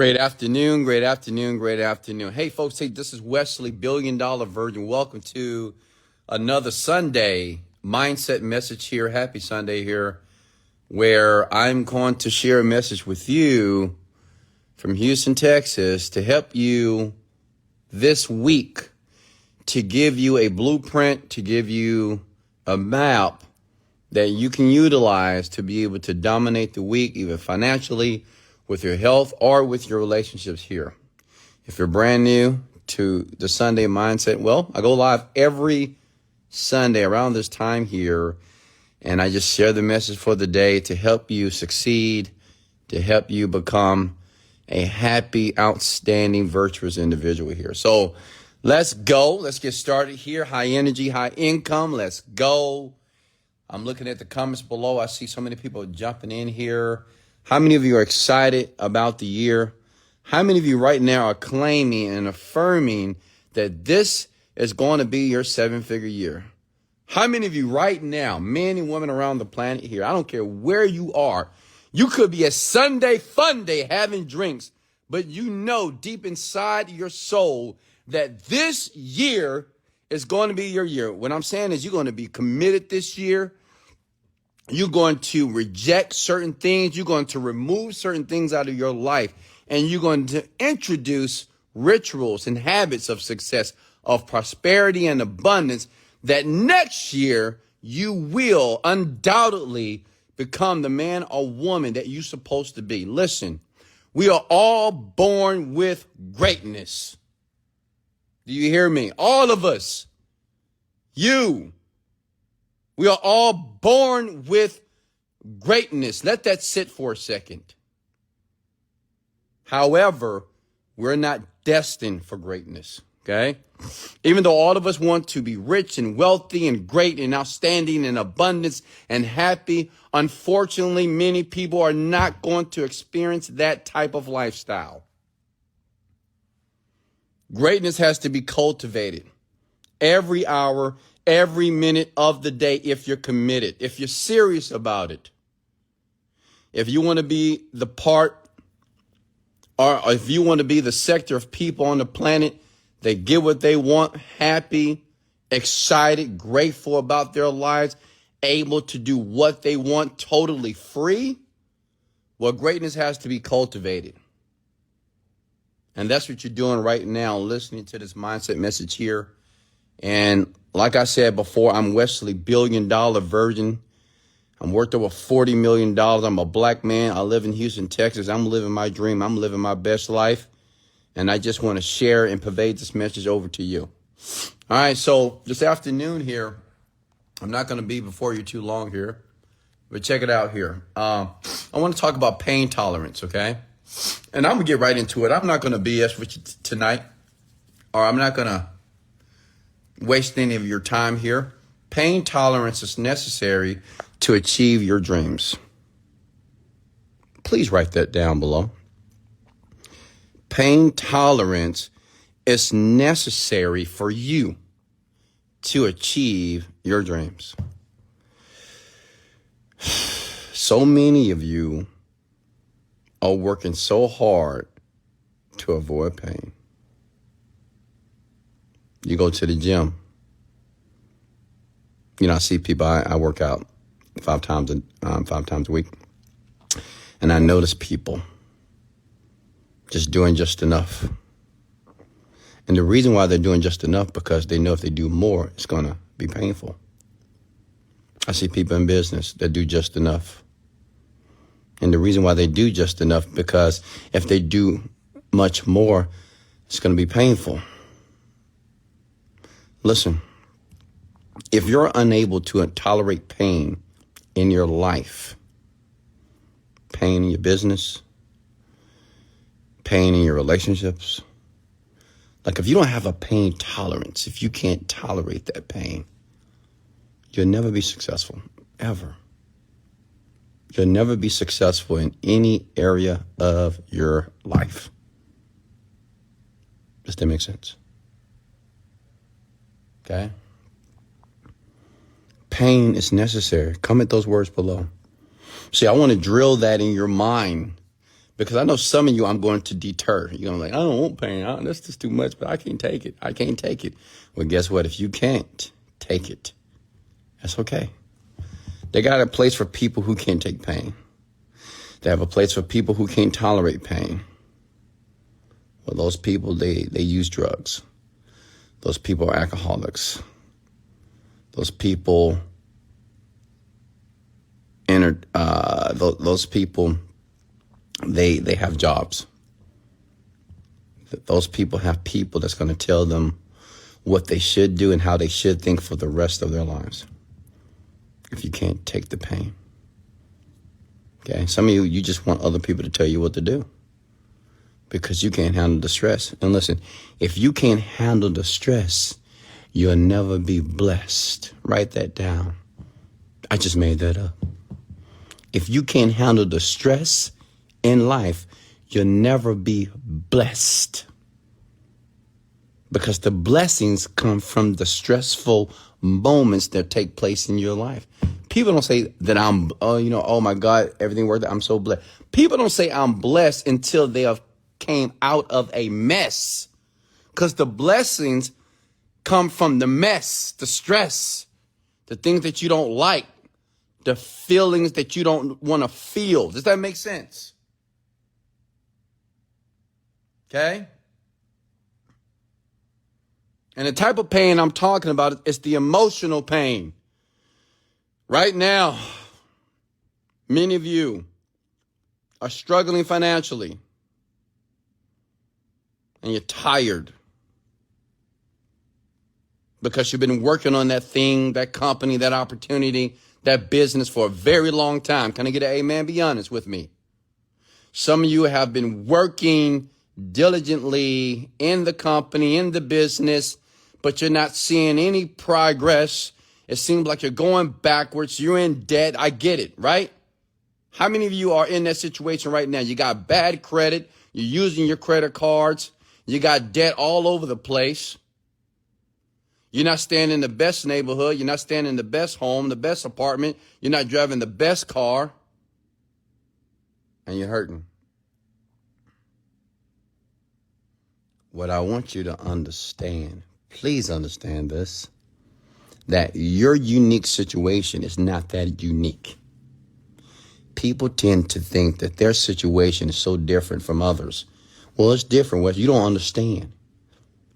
Great afternoon, great afternoon, great afternoon. Hey, folks, hey, this is Wesley, $1 billion Virgin. Welcome to another Sunday mindset message here. Happy Sunday here, where I'm going to share a message with you from Houston, Texas, to help you this week, to give you a blueprint, to give you a map that you can utilize to be able to dominate the week, either financially, with your health, or with your relationships here. If you're brand new to the Sunday mindset, well, I go live every Sunday around this time here, and I just share the message for the day to help you succeed, to help you become a happy, outstanding, virtuous individual here. So let's go. Let's get started here. High energy, high income. Let's go. I'm looking at the comments below. I see so many people jumping in here. How many of you are excited about the year? How many of you right now are claiming and affirming that this is going to be your 7-figure year? How many of you right now, men and women around the planet here, I don't care where you are, you could be a Sunday fun day having drinks, but you know deep inside your soul that this year is going to be your year. What I'm saying is you're going to be committed this year. You're going to reject certain things. You're going to remove certain things out of your life. And you're going to introduce rituals and habits of success, of prosperity and abundance, that next year you will undoubtedly become the man or woman that you're supposed to be. Listen, we are all born with greatness. Do you hear me? All of us. You. We are all born with greatness. Let that sit for a second. However, we're not destined for greatness, okay? Even though all of us want to be rich and wealthy and great and outstanding and abundance and happy, unfortunately, many people are not going to experience that type of lifestyle. Greatness has to be cultivated every hour, every minute of the day if you're committed, if you're serious about it. If you want to be the part, or if you want to be the sector of people on the planet that get what they want, happy, excited, grateful about their lives, able to do what they want, totally free, well, greatness has to be cultivated. And that's what you're doing right now, listening to this mindset message here. And like I said before, I'm Wesley, $1 billion Virgin. I'm worth over $40 million. I'm a black man. I live in Houston, Texas. I'm living my dream. I'm living my best life. And I just want to share and pervade this message over to you. All right, so this afternoon here, I'm not going to be before you too long here, but check it out here. I want to talk about pain tolerance, okay? And I'm going to get right into it. I'm not going to BS with you tonight, or I'm not going to waste any of your time here. Pain tolerance is necessary to achieve your dreams. Please write that down below. Pain tolerance is necessary for you to achieve your dreams. So many of you are working so hard to avoid pain. You go to the gym. You know, I see people, I work out 5 times a week. And I notice people just doing just enough. And the reason why they're doing just enough, because they know if they do more, it's going to be painful. I see people in business that do just enough. And the reason why they do just enough, because if they do much more, it's going to be painful. Listen, if you're unable to tolerate pain in your life, pain in your business, pain in your relationships, like if you don't have a pain tolerance, if you can't tolerate that pain, you'll never be successful, ever. You'll never be successful in any area of your life. Does that make sense? Okay? Pain is necessary. Comment those words below. See, I want to drill that in your mind, Because I know some of you I'm going to deter. You're going to be like, I don't want pain. That's just too much, but I can't take it. I can't take it. Well, guess what? If you can't take it, that's okay. They got a place for people who can't take pain. They have a place for people who can't tolerate pain. Well, those people, they use drugs. Those people are alcoholics. Those people those people, they have jobs. Those people have people that's going to tell them what they should do and how they should think for the rest of their lives. If you can't take the pain. Okay, some of you just want other people to tell you what to do because you can't handle the stress. And listen, if you can't handle the stress, you'll never be blessed. Write that down. I just made that up. If you can't handle the stress in life, you'll never be blessed. Because the blessings come from the stressful moments that take place in your life. People don't say that oh my God, everything worked out. I'm so blessed. People don't say I'm blessed until they have came out of a mess. Because the blessings come from the mess, the stress, the things that you don't like, the feelings that you don't want to feel. Does that make sense? Okay? And the type of pain I'm talking about is the emotional pain. Right now, many of you are struggling financially and you're tired because you've been working on that thing, that company, that opportunity, that business for a very long time. Can I get an amen? Be honest with me. Some of you have been working diligently in the company, in the business, but you're not seeing any progress. It seems like you're going backwards. You're in debt. I get it, right? How many of you are in that situation right now? You got bad credit. You're using your credit cards. You got debt all over the place. You're not staying in the best neighborhood. You're not staying in the best home, the best apartment. You're not driving the best car. And you're hurting. What I want you to understand, please understand this, that your unique situation is not that unique. People tend to think that their situation is so different from others. Well, it's different. Well, you don't understand.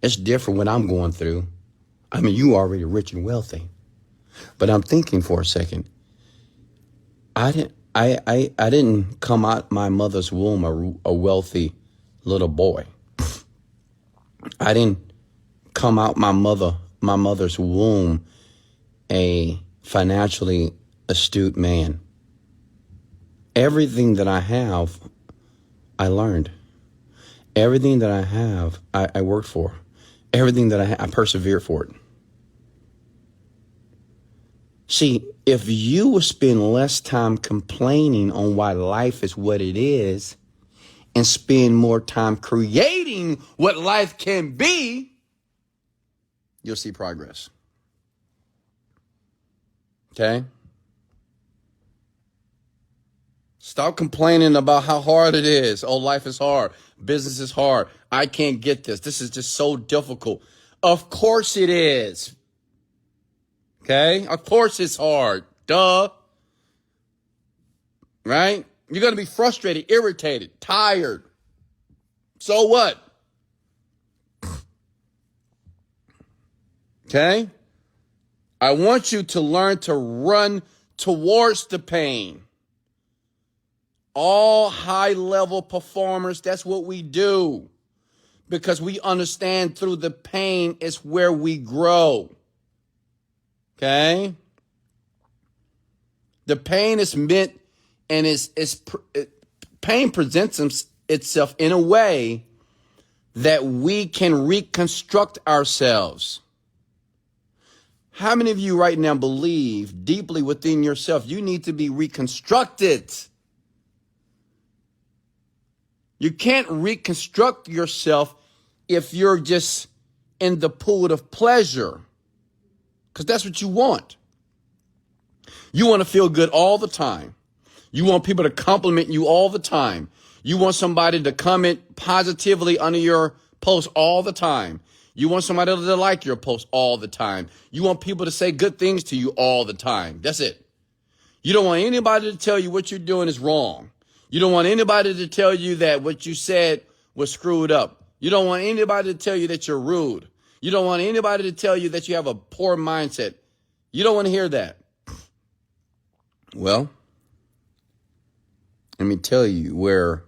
It's different what I'm going through. I mean, you already rich and wealthy. But I'm thinking for a second. I didn't come out my mother's womb a wealthy little boy. I didn't come out my mother's womb a financially astute man. Everything that I have, I learned. Everything that I have, I worked for. Everything that I persevered for it. See, if you would spend less time complaining on why life is what it is and spend more time creating what life can be, you'll see progress. Okay? Stop complaining about how hard it is. Oh, life is hard. Business is hard. I can't get this. This is just so difficult. Of course it is. Okay? Of course it's hard. Duh. Right? You're going to be frustrated, irritated, tired. So what? Okay? I want you to learn to run towards the pain. All high-level performers, that's what we do. Because we understand through the pain is where we grow. Okay? The pain is meant and pain presents itself in a way that we can reconstruct ourselves. How many of you right now believe deeply within yourself you need to be reconstructed? You can't reconstruct yourself if you're just in the pool of pleasure, because that's what you want. You want to feel good all the time. You want people to compliment you all the time. You want somebody to comment positively under your post all the time. You want somebody to like your post all the time. You want people to say good things to you all the time. That's it. You don't want anybody to tell you what you're doing is wrong. You don't want anybody to tell you that what you said was screwed up. You don't want anybody to tell you that you're rude. You don't want anybody to tell you that you have a poor mindset. You don't want to hear that. Well, let me tell you where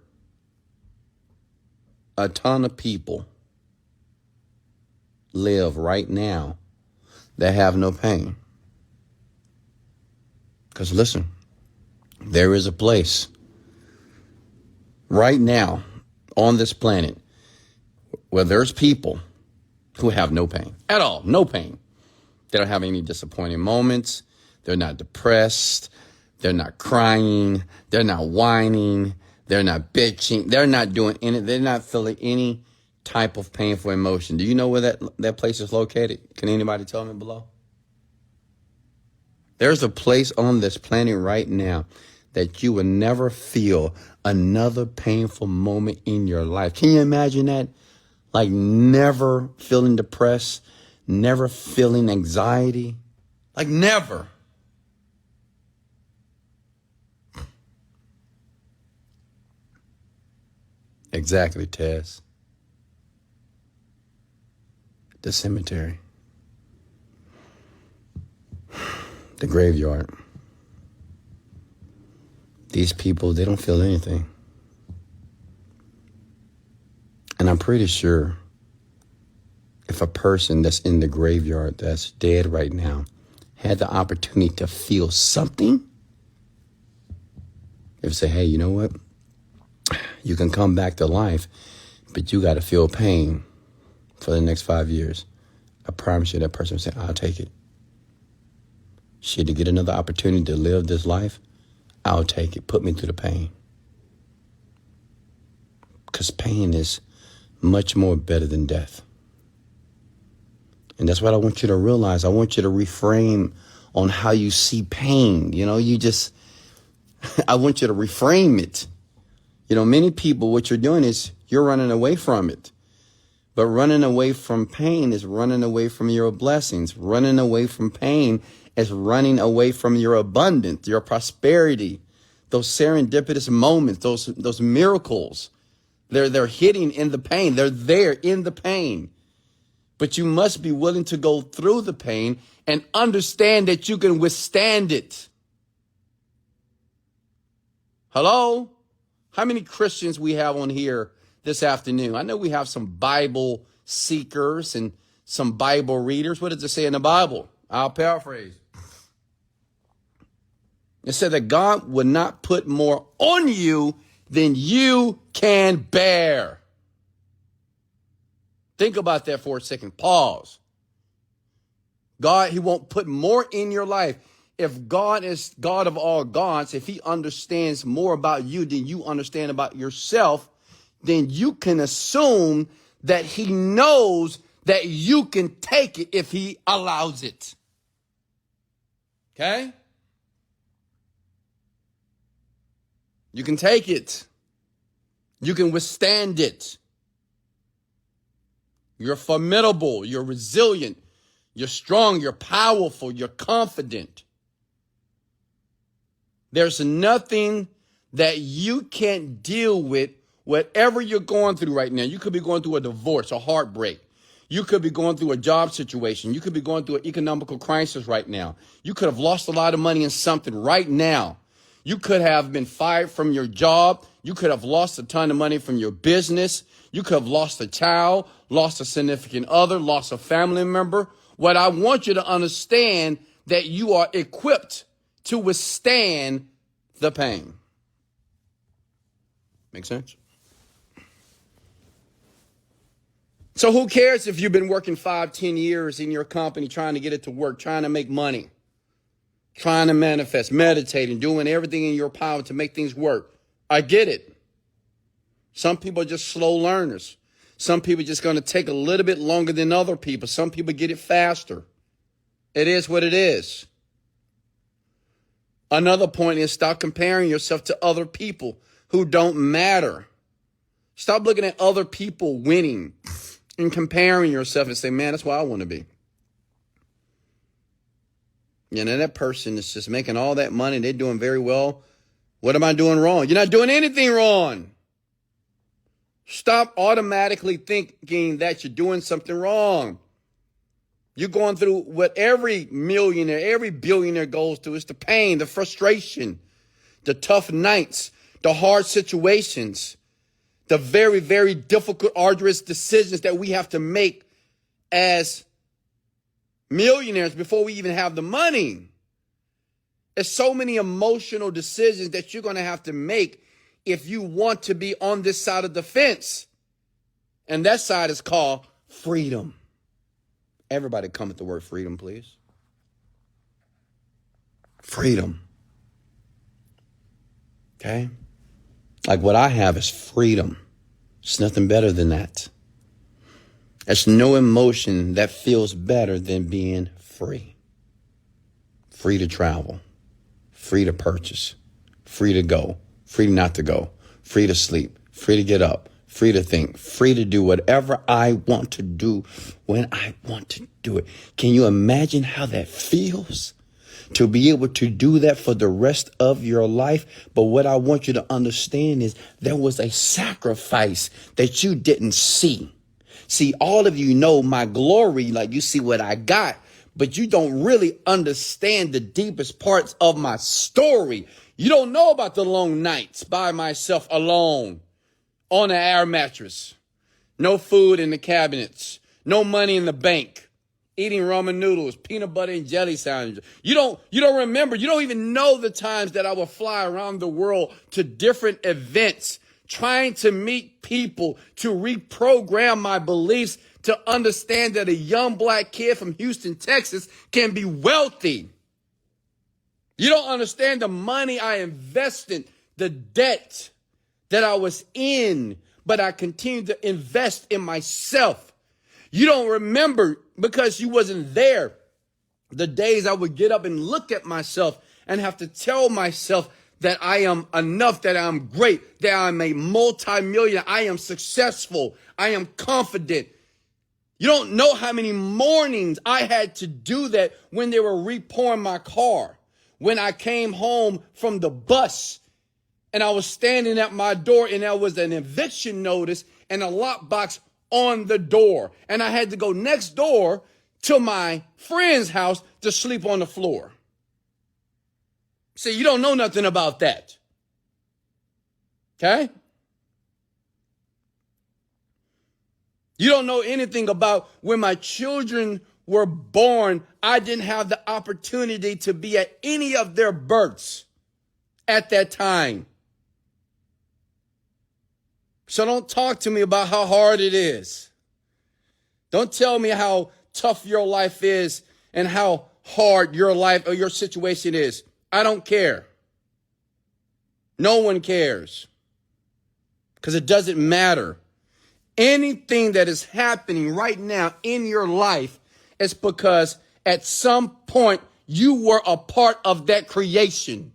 a ton of people live right now that have no pain. Because listen, there is a place right now on this planet where there's people who have no pain at all, no pain. They don't have any disappointing moments. They're not depressed. They're not crying. They're not whining. They're not bitching. They're not doing any, they're not feeling any type of painful emotion. Do you know where that place is located? Can anybody tell me below? There's a place on this planet right now that you will never feel another painful moment in your life. Can you imagine that? Like never feeling depressed, never feeling anxiety, like never. Exactly, Tess. The cemetery. The graveyard. These people, they don't feel anything. And I'm pretty sure if a person that's in the graveyard that's dead right now had the opportunity to feel something, they would say, hey, you know what? You can come back to life, but you got to feel pain for the next 5 years. I promise you that person will say, I'll take it. Shit, to get another opportunity to live this life, I'll take it. Put me through the pain. Because pain is much more better than death. And that's what I want you to realize. I want you to reframe on how you see pain. You know, I want you to reframe it. You know, many people, what you're doing is you're running away from it. But running away from pain is running away from your blessings. Running away from pain is running away from your abundance, your prosperity, those serendipitous moments, those miracles. They're hitting in the pain. They're there in the pain. But you must be willing to go through the pain and understand that you can withstand it. Hello? How many Christians we have on here this afternoon? I know we have some Bible seekers and some Bible readers. What does it say in the Bible? I'll paraphrase. It said that God would not put more on you than you can bear. Think about that for a second. Pause. God, he won't put more in your life. If God is God of all gods, if he understands more about you than you understand about yourself, then you can assume that he knows that you can take it if he allows it. Okay? You can take it. You can withstand it. You're formidable. You're resilient. You're strong. You're powerful. You're confident. There's nothing that you can't deal with, whatever you're going through right now. You could be going through a divorce, a heartbreak. You could be going through a job situation. You could be going through an economical crisis right now. You could have lost a lot of money in something right now. You could have been fired from your job. You could have lost a ton of money from your business. You could have lost a child, lost a significant other, lost a family member. What I want you to understand that you are equipped to withstand the pain. Make sense? So who cares if you've been working 5-10 years in your company trying to get it to work, trying to make money, trying to manifest, meditating, doing everything in your power to make things work. I get it. Some people are just slow learners. Some people are just going to take a little bit longer than other people. Some people get it faster. It is what it is. Another point is stop comparing yourself to other people. who don't matter. Stop looking at other people winning and comparing yourself and say, man, that's where I want to be. You know, that person is just making all that money. They're doing very well. What am I doing wrong? You're not doing anything wrong. Stop automatically thinking that you're doing something wrong. You're going through what every millionaire, every billionaire goes through. It's the pain, the frustration, the tough nights, the hard situations, the very, very difficult, arduous decisions that we have to make as millionaires before we even have the money. There's so many emotional decisions that you're going to have to make if you want to be on this side of the fence. And that side is called freedom. Everybody come with the word freedom, please. Freedom. Okay? Like what I have is freedom. It's nothing better than that. There's no emotion that feels better than being free. Free to travel. Free to purchase. Free to go. Free not to go. Free to sleep. Free to get up. Free to think, free to do whatever I want to do when I want to do it. Can you imagine how that feels? To be able to do that for the rest of your life. But what I want you to understand is there was a sacrifice that you didn't see. See, all of you know my glory, like you see what I got, but you don't really understand the deepest parts of my story. You don't know about the long nights by myself alone. On an air mattress, no food in the cabinets, no money in the bank, eating ramen noodles, peanut butter and jelly sandwiches. You don't remember. You don't even know the times that I would fly around the world to different events, trying to meet people, to reprogram my beliefs, to understand that a young black kid from Houston, Texas can be wealthy. You don't understand the money I invested, the debt that I was in, but I continued to invest in myself. You don't remember because you wasn't there. The days I would get up and look at myself and have to tell myself that I am enough, that I'm great, that I'm a multimillionaire, I am successful, I am confident. You don't know how many mornings I had to do that when they were repouring my car, when I came home from the bus, and I was standing at my door and there was an eviction notice and a lockbox on the door. And I had to go next door to my friend's house to sleep on the floor. See, you don't know nothing about that. Okay? You don't know anything about when my children were born. I didn't have the opportunity to be at any of their births at that time. So don't talk to me about how hard it is. Don't tell me how tough your life is and how hard your life or your situation is. I don't care. No one cares. Because it doesn't matter. Anything that is happening right now in your life is because at some point you were a part of that creation.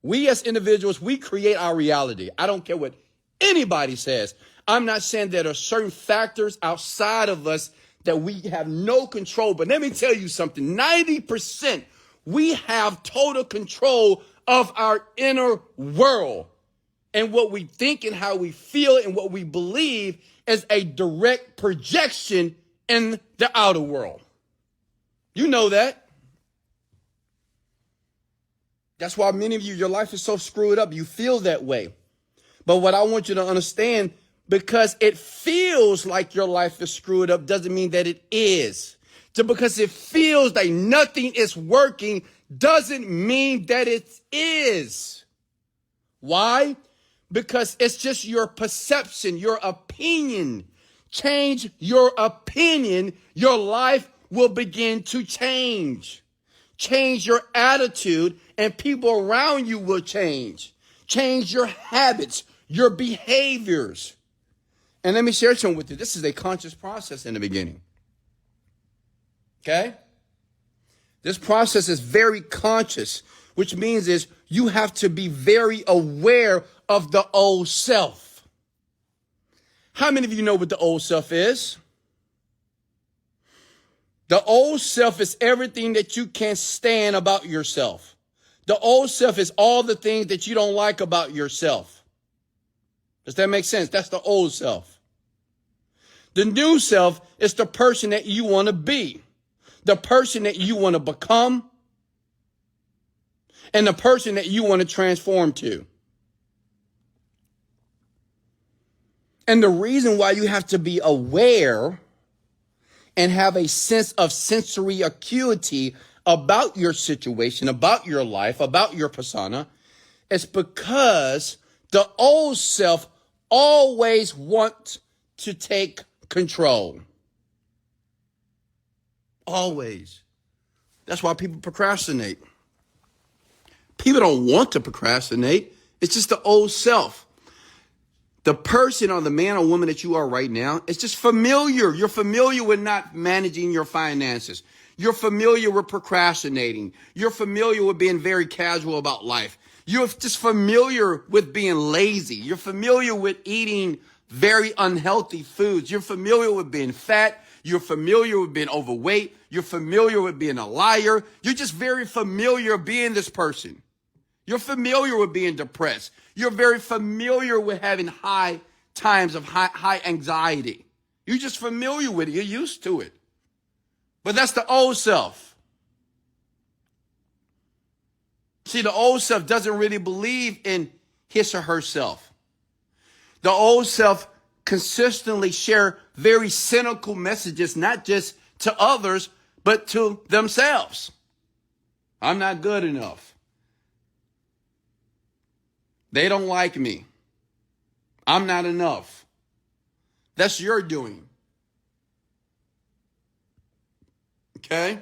We as individuals, we create our reality. I don't care what anybody says. I'm not saying there are certain factors outside of us that we have no control. But let me tell you something. 90% we have total control of our inner world. And what we think and how we feel and what we believe is a direct projection in the outer world. You know that. That's why many of you, your life is so screwed up. You feel that way. But what I want you to understand, because it feels like your life is screwed up doesn't mean that it is. Just because it feels like nothing is working doesn't mean that it is. Why? Because it's just your perception, your opinion. Change your opinion, your life will begin to change. Change your attitude, and people around you will change. Change your habits, your behaviors. And let me share something with you. This is a conscious process in the beginning. Okay? This process is very conscious. which means is you have to be very aware of the old self. How many of you know what the old self is? The old self is everything that you can't stand about yourself. The old self is all the things that you don't like about yourself. Does that make sense? That's the old self. The new self is the person that you want to be, the person that you want to become, and the person that you want to transform to. And the reason why you have to be aware and have a sense of sensory acuity about your situation, about your life, about your persona, is because the old self always wants to take control. Always. That's why people procrastinate. People don't want to procrastinate. It's just the old self. The person or the man or woman that you are right now is just familiar. You're familiar with not managing your finances. You're familiar with procrastinating. You're familiar with being very casual about life. You're just familiar with being lazy. You're familiar with eating very unhealthy foods. You're familiar with being fat. You're familiar with being overweight. You're familiar with being a liar. You're just very familiar being this person. You're familiar with being depressed. You're very familiar with having high times of high anxiety. You're just familiar with it. You're used to it. But that's the old self. See, the old self doesn't really believe in his or herself. The old self consistently share very cynical messages, not just to others, but to themselves. I'm not good enough. They don't like me. I'm not enough. That's your doing. Okay?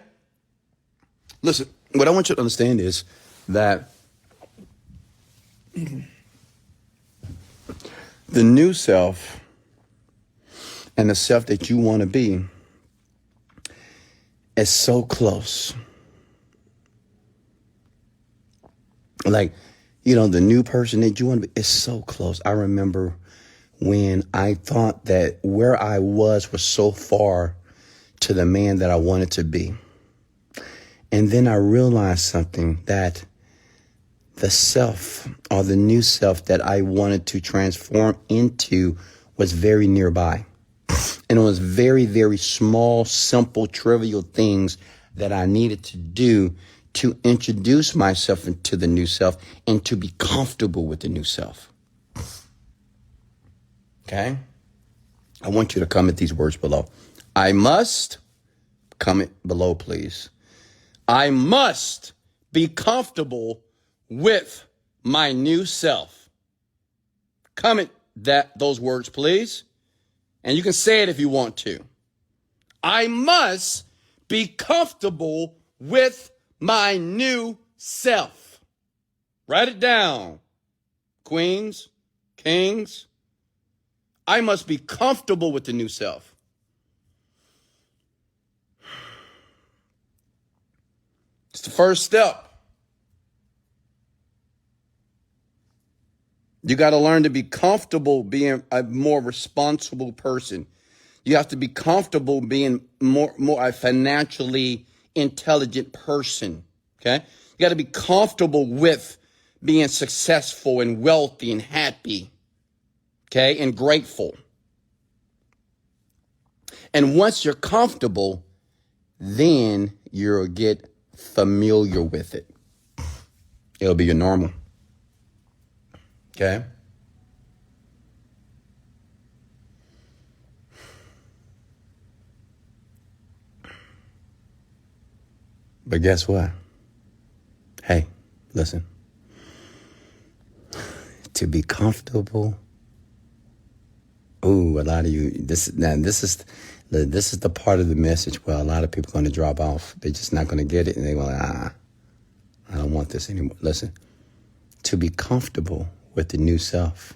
Listen, what I want you to understand is that the new self and the self that you want to be is so close. Like, you know, the new person that you want to be is so close. I remember when I thought that where I was so far to the man that I wanted to be. And then I realized something, that the self or the new self that I wanted to transform into was very nearby. And it was very, very small, simple, trivial things that I needed to do to introduce myself into the new self and to be comfortable with the new self. Okay? I want you to comment these words below. I must, comment below, please. I must be comfortable with my new self. Comment those words, please. And you can say it if you want to. I must be comfortable with my new self. Write it down, queens, kings. I must be comfortable with the new self. It's the first step. You got to learn to be comfortable being a more responsible person. You have to be comfortable being more a financially intelligent person. Okay? You got to be comfortable with being successful and wealthy and happy. Okay? And grateful. And once you're comfortable, then you'll get familiar with it. It'll be your normal. Okay? But guess what? Hey, listen. To be comfortable. Ooh, a lot of you. This is the part of the message where a lot of people are going to drop off. They're just not going to get it, and they're going, I don't want this anymore. Listen. To be comfortable with the new self,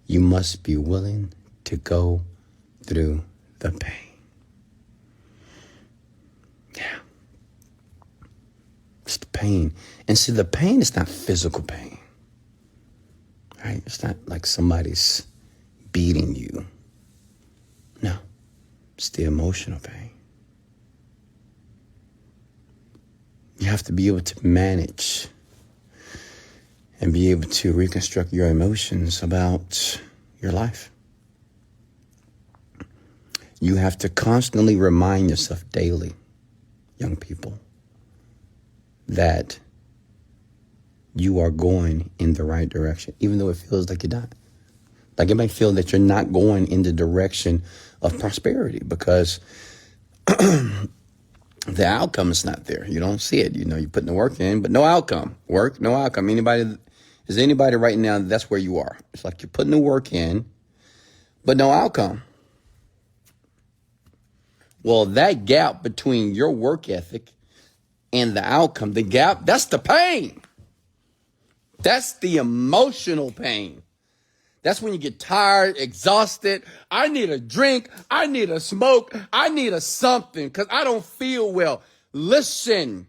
you must be willing to go through the pain. Yeah. It's the pain. pain. And see, the pain is not physical pain, right? It's not like somebody's beating you. No, it's the emotional pain. You have to be able to manage and be able to reconstruct your emotions about your life. You have to constantly remind yourself daily, young people, that you are going in the right direction, even though it feels like you're not. Like it might feel that you're not going in the direction of prosperity because the outcome is not there. You don't see it. You know, you're putting the work in, but no outcome. Work, no outcome. Is anybody right now, that's where you are? It's like you're putting the work in, but no outcome. Well, that gap between your work ethic and the outcome, the gap, that's the pain. That's the emotional pain. That's when you get tired, exhausted. I need a drink. I need a smoke. I need a something because I don't feel well. Listen,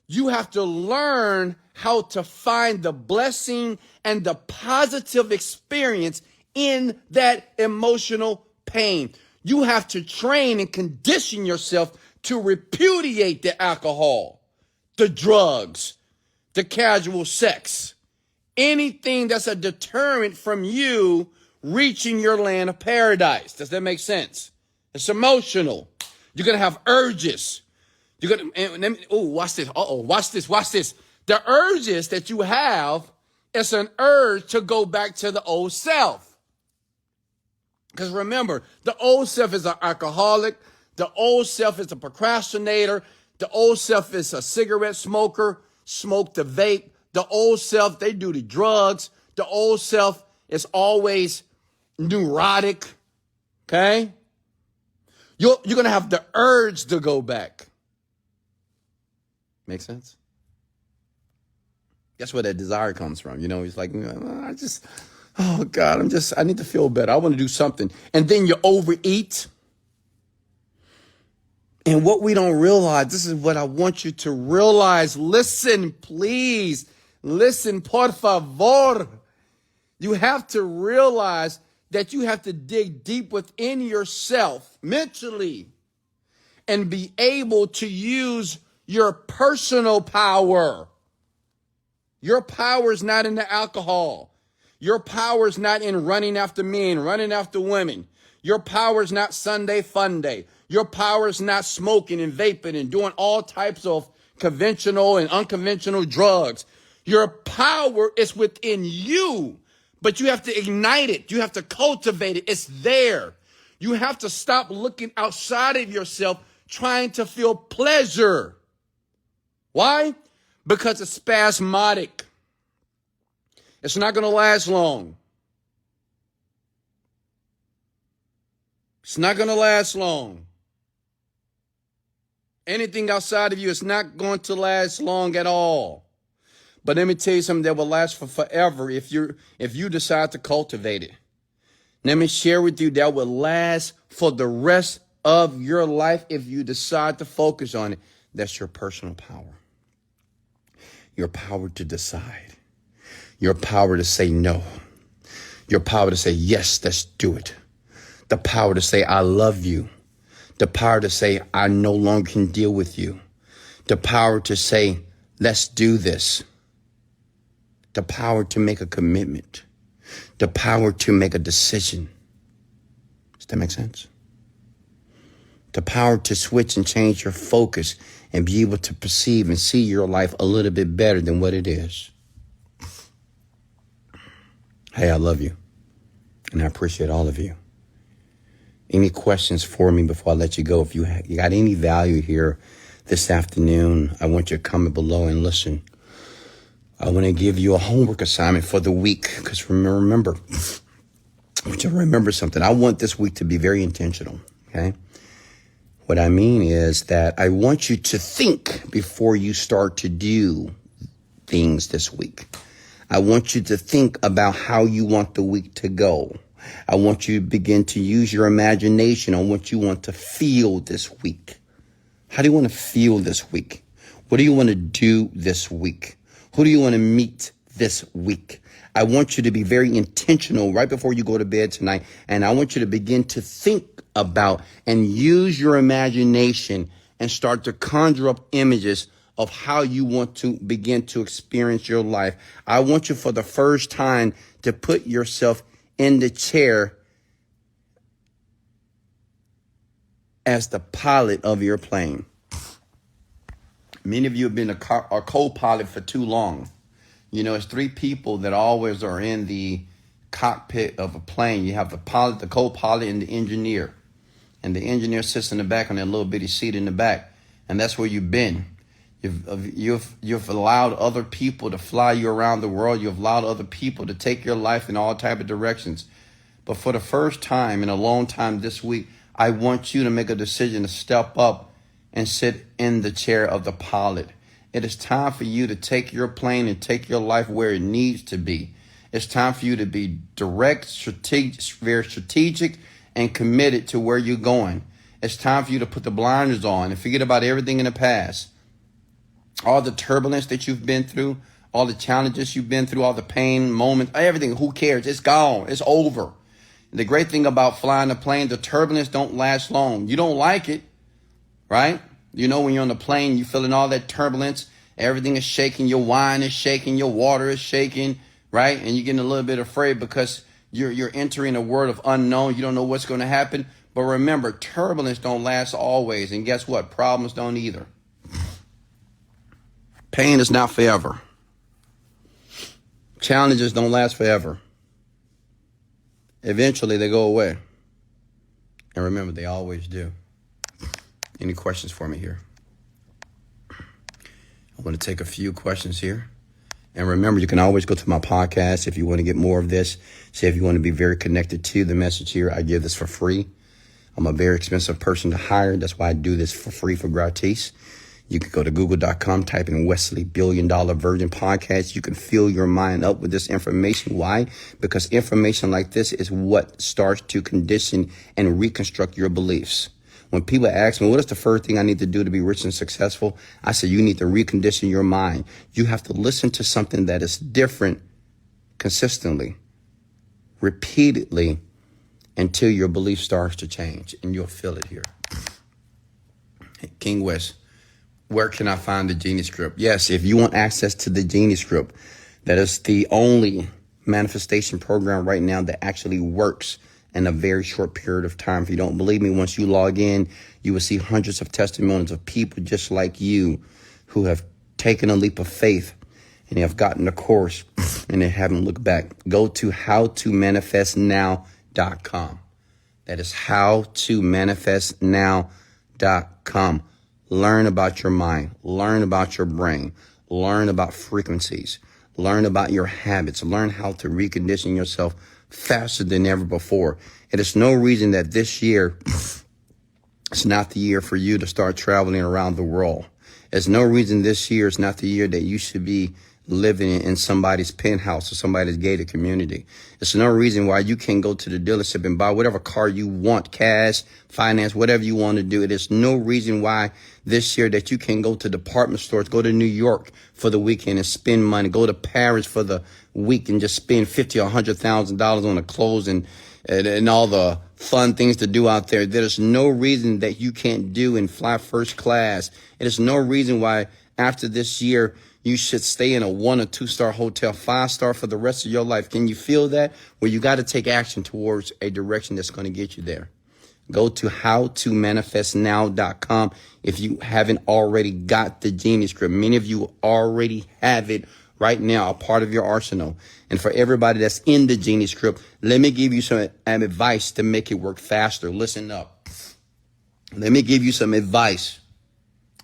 you have to learn how to find the blessing and the positive experience in that emotional pain. You have to train and condition yourself to repudiate the alcohol, the drugs, the casual sex, anything that's a deterrent from you reaching your land of paradise. Does that make sense? It's emotional. You're going to have urges. You're going to, watch this. Watch this. The urges that you have, it's an urge to go back to the old self. Because remember, the old self is an alcoholic. The old self is a procrastinator. The old self is a cigarette smoker, smoke the vape. The old self, they do the drugs. The old self is always neurotic. Okay? You're going to have the urge to go back. Make sense? That's where that desire comes from. You know, he's like, oh God, I need to feel better. I want to do something. And then you overeat. And what we don't realize, this is what I want you to realize. Listen, please. Listen, por favor. You have to realize that you have to dig deep within yourself mentally and be able to use your personal power. Your power is not in the alcohol. Your power is not in running after men, running after women. Your power is not Sunday fun day. Your power is not smoking and vaping and doing all types of conventional and unconventional drugs. Your power is within you, but you have to ignite it. You have to cultivate it. It's there. You have to stop looking outside of yourself trying to feel pleasure. Why? Because it's spasmodic. It's not going to last long. It's not going to last long. Anything outside of you is not going to last long at all. But let me tell you something that will last for forever if you decide to cultivate it. Let me share with you that will last for the rest of your life if you decide to focus on it. That's your personal power. Your power to decide. Your power to say no. Your power to say, yes, let's do it. The power to say, I love you. The power to say, I no longer can deal with you. The power to say, let's do this. The power to make a commitment. The power to make a decision. Does that make sense? The power to switch and change your focus and be able to perceive and see your life a little bit better than what it is. Hey, I love you. And I appreciate all of you. Any questions for me before I let you go? If you got any value here this afternoon, I want you to comment below and listen. I want to give you a homework assignment for the week. Because remember, I want you to remember something. I want this week to be very intentional. Okay? What I mean is that I want you to think before you start to do things this week. I want you to think about how you want the week to go. I want you to begin to use your imagination on what you want to feel this week. How do you want to feel this week? What do you want to do this week? Who do you want to meet this week? I want you to be very intentional right before you go to bed tonight. And I want you to begin to think about and use your imagination and start to conjure up images of how you want to begin to experience your life. I want you for the first time to put yourself in the chair as the pilot of your plane. Many of you have been a co-pilot for too long. You know, it's three people that always are in the cockpit of a plane. You have the pilot, the co-pilot, and the engineer. And the engineer sits in the back on that little bitty seat in the back. And that's where you've been. You've allowed other people to fly you around the world. You've allowed other people to take your life in all type of directions. But for the first time in a long time this week, I want you to make a decision to step up and sit in the chair of the pilot. It is time for you to take your plane and take your life where it needs to be. It's time for you to be direct, very strategic, and committed to where you're going. It's time for you to put the blinders on and forget about everything in the past. All the turbulence that you've been through, all the challenges you've been through, all the pain moments, everything, who cares? It's gone. It's over. The great thing about flying a plane, the turbulence don't last long. You don't like it, right? You know, when you're on the plane, you're feeling all that turbulence. Everything is shaking. Your wine is shaking. Your water is shaking, right? And you're getting a little bit afraid because you're entering a world of unknown. You don't know what's going to happen. But remember, turbulence don't last always. And guess what? Problems don't either. Pain is not forever. Challenges don't last forever. Eventually, they go away. And remember, they always do. Any questions for me here? I want to take a few questions here. And remember, you can always go to my podcast if you want to get more of this. Say if you want to be very connected to the message here, I give this for free. I'm a very expensive person to hire. That's why I do this for free, for gratis. You can go to google.com, type in Wesley $1 Billion Virgin Podcast. You can fill your mind up with this information. Why? Because information like this is what starts to condition and reconstruct your beliefs. When people ask me, what is the first thing I need to do to be rich and successful? I say, you need to recondition your mind. You have to listen to something that is different consistently, repeatedly, until your belief starts to change, and you'll feel it here. Hey, King West, where can I find the Genie Script? Yes, if you want access to the Genie Script, that is the only manifestation program right now that actually works in a very short period of time. If you don't believe me, once you log in, you will see hundreds of testimonies of people just like you who have taken a leap of faith and they have gotten the course and they haven't looked back. Go to howtomanifestnow.com. That is howtomanifestnow.com. Learn about your mind. Learn about your brain. Learn about frequencies. Learn about your habits. Learn how to recondition yourself faster than ever before. It is no reason that this year is not the year for you to start traveling around the world. There's no reason this year is not the year that you should be living in somebody's penthouse or somebody's gated community. There's no reason why you can't go to the dealership and buy whatever car you want, cash, finance, whatever you want to do. There's no reason why this year that you can go to department stores, go to New York for the weekend and spend money, go to Paris for the week and just spend $50,000 or $100,000 on the clothes and all the fun things to do out there. There's no reason that you can't do and fly first class. There's no reason why after this year you should stay in a 1 or 2 star hotel, 5-star for the rest of your life. Can you feel that? Well, you got to take action towards a direction that's going to get you there. Go to howtomanifestnow.com if you haven't already got the Genie Script. Many of you already have it right now, a part of your arsenal. And for everybody that's in the Genie Script, let me give you some advice to make it work faster. Listen up. Let me give you some advice.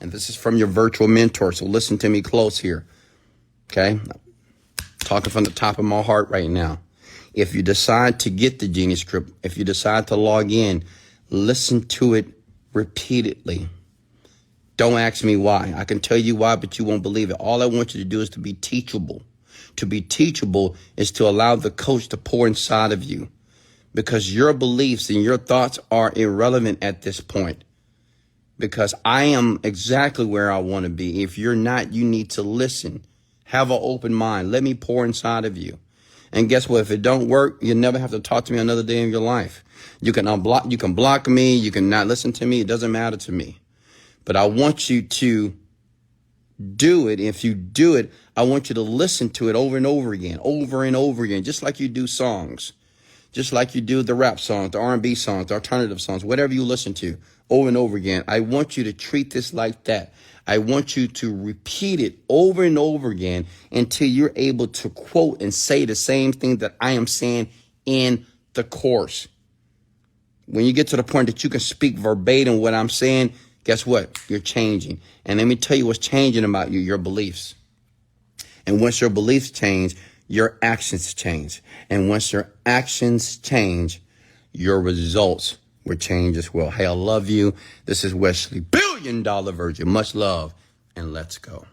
And this is from your virtual mentor, so listen to me close here. Okay? Talking from the top of my heart right now. If you decide to get the Genie Script, if you decide to log in, listen to it repeatedly. Don't ask me why. I can tell you why, but you won't believe it. All I want you to do is to be teachable. To be teachable is to allow the coach to pour inside of you, because your beliefs and your thoughts are irrelevant at this point. because I am exactly where I want to be. If you're not, you need to listen. Have an open mind. Let me pour inside of you. And guess what? If it don't work, you never have to talk to me another day in your life. You can unblock, you can block me, you can not listen to me. It doesn't matter to me. But I want you to do it. If you do it, I want you to listen to it over and over again, just like you do songs, just like you do the rap songs, the R&B songs, the alternative songs, whatever you listen to over and over again. I want you to treat this like that. I want you to repeat it over and over again until you're able to quote and say the same thing that I am saying in the course. When you get to the point that you can speak verbatim what I'm saying, guess what? You're changing. And let me tell you what's changing about you, your beliefs. And once your beliefs change, your actions change. And once your actions change, your results will change as well. Hey, I love you. This is Wesley, $1 Billion Virgin. Much love, and let's go.